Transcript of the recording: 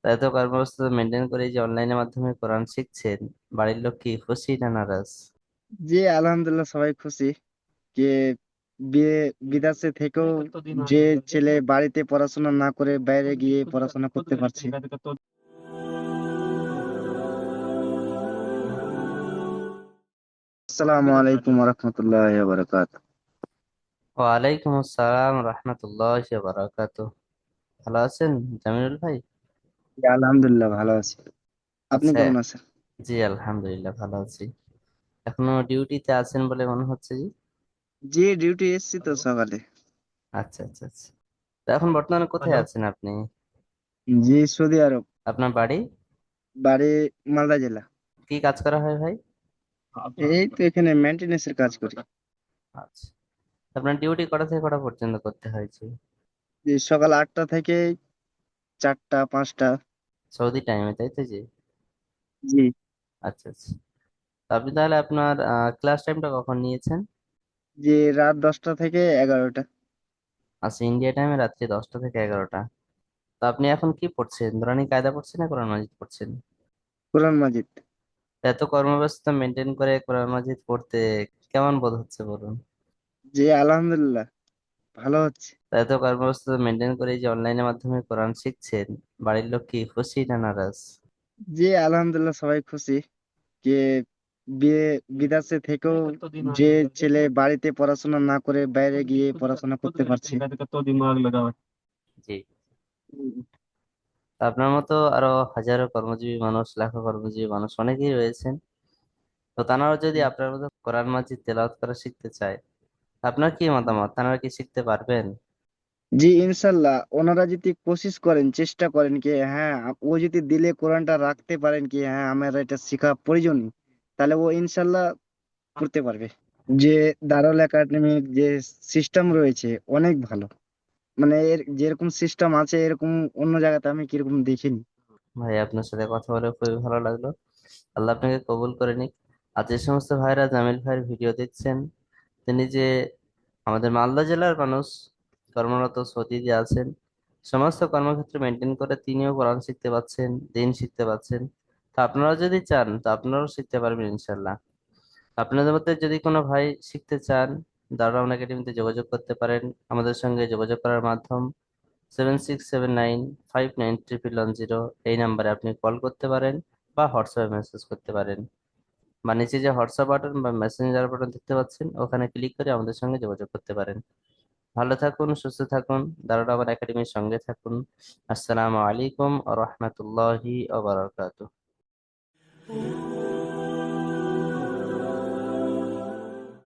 তাই তো কর্মব্যস্ততা মেনটেন করে এই যে অনলাইনের মাধ্যমে কোরআন শিখছেন, বাড়ির লোক কি খুশি না নারাজ? জি, আলহামদুলিল্লাহ সবাই খুশি। যে বিয়ে বিদেশে থেকেও যে ছেলে বাড়িতে পড়াশোনা না করে বাইরে গিয়ে পড়াশোনা করতে পারছে। আসসালামু আলাইকুম রহমতুল্লাহ বারাকাত। ওয়ালাইকুম আসসালাম রহমতুল্লাহ বারাকাতুহ। ভালো আছেন জামিনুল ভাই? আলহামদুলিল্লাহ ভালো আছি। আপনি আচ্ছা। কেমন আছেন? জি আলহামদুলিল্লাহ ভালো আছি। এখনো ডিউটিতে আছেন বলে মনে হচ্ছে, জি। জি, ডিউটি এসেছি তো সকালে। আচ্ছা আচ্ছা আচ্ছা। তো এখন বর্তমানে কোথায় আছেন আপনি? জি, সৌদি আরব। আপনার বাড়ি? বাড়ি মালদা জেলা। কি কাজ করা হয় ভাই? এই তো এখানে মেনটেনেন্স এর কাজ করি। আচ্ছা। আপনার ডিউটি কটা থেকে কটা পর্যন্ত করতে হয়েছে? যে সকাল 8টা থেকে 4টা 5টা। সৌদি টাইমে, তাই তো, জি। জি। আচ্ছা আচ্ছা। তো আপনি তাহলে আপনার ক্লাস টাইমটা কখন নিয়েছেন? যে রাত 10টা থেকে 11টা। আচ্ছা, ইন্ডিয়া টাইমে রাত্রি 10টা থেকে 11টা। তো আপনি এখন কি পড়ছেন, নুরানি কায়দা পড়ছেন না কোরআন মাজিদ পড়ছেন? কোরআন মাজিদ। এত কর্মব্যস্ততা মেনটেন করে কোরআন মাজিদ পড়তে কেমন বোধ হচ্ছে বলুন? জি, আলহামদুলিল্লাহ ভালো হচ্ছে। তো এত কর্মব্যস্ততা মেনটেন করে এই যে অনলাইনের মাধ্যমে কোরআন শিখছেন, বাড়ির লোক কি খুশি না নারাজ? জি, আলহামদুলিল্লাহ সবাই খুশি। যে বিয়ে বিদেশে থেকেও যে ছেলে বাড়িতে পড়াশোনা না করে বাইরে গিয়ে পড়াশোনা করতে পারছে। জি। তো আপনার মতো আরো হাজারো কর্মজীবী মানুষ, লাখো কর্মজীবী মানুষ অনেকেই রয়েছেন। তো তারা যদি আপনার মতো কোরআন মাজিদ তেলাওয়াত করা শিখতে চায়, আপনার কি মতামত, তারা কি শিখতে পারবেন? জি, ইনশাল্লাহ ওনারা যদি কোশিশ করেন, চেষ্টা করেন কি হ্যাঁ, ও যদি দিলে কোরআনটা রাখতে পারেন কি হ্যাঁ আমার এটা শেখা প্রয়োজন, তাহলে ও ইনশাল্লাহ করতে পারবে। যে দারুল একাডেমির যে সিস্টেম রয়েছে অনেক ভালো। মানে এর যেরকম সিস্টেম আছে এরকম অন্য জায়গাতে আমি কিরকম দেখিনি। ভাই আপনার সাথে কথা বলে খুবই ভালো লাগলো। আল্লাহ আপনাকে কবুল করে নিক। আর যে সমস্ত ভাইরা জামিল ভাইয়ের ভিডিও দেখছেন, তিনি যে আমাদের মালদা জেলার মানুষ, কর্মরত সৌদিতে আছেন, সমস্ত কর্মক্ষেত্র মেনটেন করে তিনিও কোরআন শিখতে পাচ্ছেন, দিন শিখতে পাচ্ছেন। তো আপনারা যদি চান তো আপনারাও শিখতে পারবেন ইনশাল্লাহ। আপনাদের মধ্যে যদি কোনো ভাই শিখতে চান, দারুন একাডেমিতে যোগাযোগ করতে পারেন। আমাদের সঙ্গে যোগাযোগ করার মাধ্যম 7679591110। এই নাম্বারে আপনি কল করতে পারেন বা হোয়াটসঅ্যাপে মেসেজ করতে পারেন, বা নিচে যে হোয়াটসঅ্যাপ বাটন বা মেসেঞ্জার বাটন দেখতে পাচ্ছেন ওখানে ক্লিক করে আমাদের সঙ্গে যোগাযোগ করতে পারেন। ভালো থাকুন, সুস্থ থাকুন, দারুন একাডেমির সঙ্গে থাকুন। আসসালামু আলাইকুম ওয়া রাহমাতুল্লাহি ওয়া বারাকাতুহু।